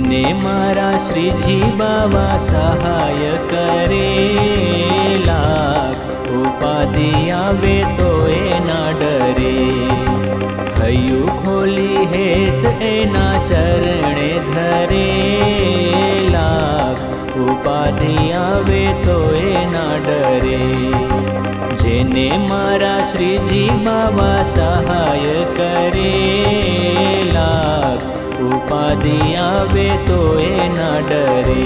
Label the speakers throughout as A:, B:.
A: જેને મારા શ્રીજી બાવા સહાય કરેલા, ઉપાધિ આવે તો એના ડરે, હૈયું ખોલી હેત એના ચરણે ધરેલા, ઉપાધિ આવે તો એના ડરે, જેને મારા શ્રીજી બાવા સહાય કરેલા, ઉપાધિ આવે તો એના ડરે.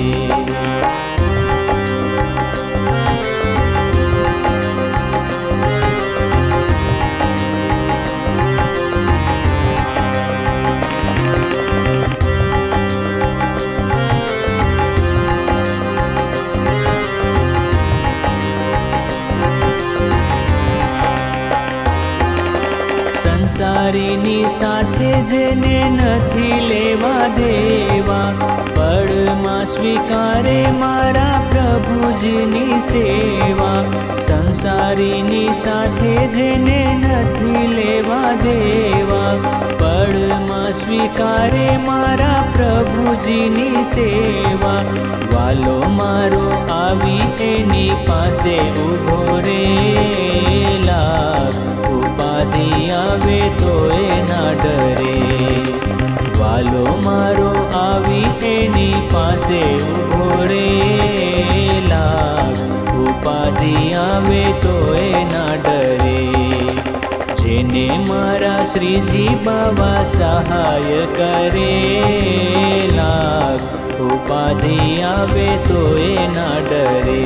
A: સંસારીની સાથે જેને નથી લેવા દેવા, પળમાં સ્વીકારે મારા પ્રભુજીની સેવા. સંસારીની સાથે જેને નથી લેવા દેવા, પળમાં સ્વીકારે મારા પ્રભુજીની સેવા. વાલો મારો આવી એની પાસે ઊભો રેલા, ઉપાધિ આવે તો એના ડરે, વાલો મારો આવી એની પાસે ઊભો રેલા, ઉપાધિ આવે તો એના ડરે, જેને મારા શ્રીજી બાવા સહાય કરેલા, ઉપાધિ આવે તો એના ડરે,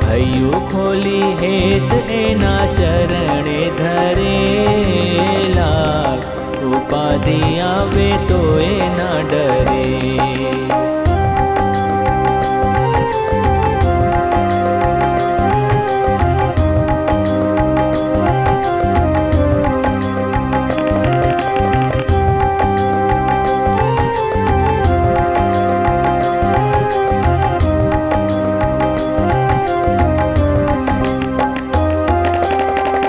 A: હૈયું ખોલી હેત એના ચરણે ધરેલા, ઉપાધિ આવે તો એના ડરે.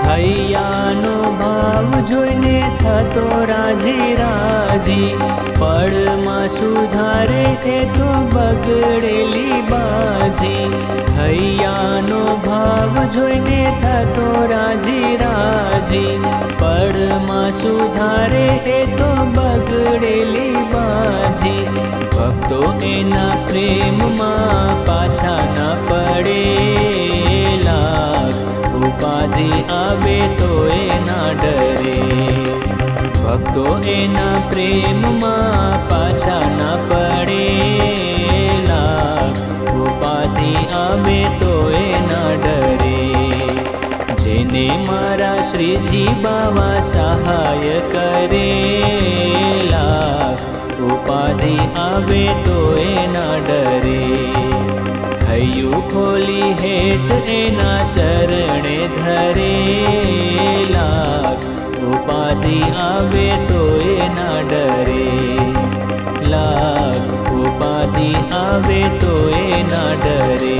A: હૈયાનો ભાવ જોઈને થતો રાજી રાજી, પળમાં સુધારે એ તો બગડેલી બાજી. હૈયાનો ભાવ જોઈને થતો રાજી રાજી, પળમાં સુધારે એ તો બગડેલી બાજી. ભક્તો એના પ્રેમમાં પાછા ના પડેલા, ઉપાધિ આવે તો એના ડરે, ભક્તો એના પ્રેમમાં પાછા ના પડેલા, ઉપાધિ આવે તો એના ડરે, જેને મારા શ્રીજી બાવા સહાય કરેલા, ઉપાધિ આવે તો એના ડરે, હૈયું ખોલી હેત એના ચરણે ધરેલા, ઉપાધિ આવે તો એના ડરે, લાગ ઉપાધિ આવે તો એના ડરે.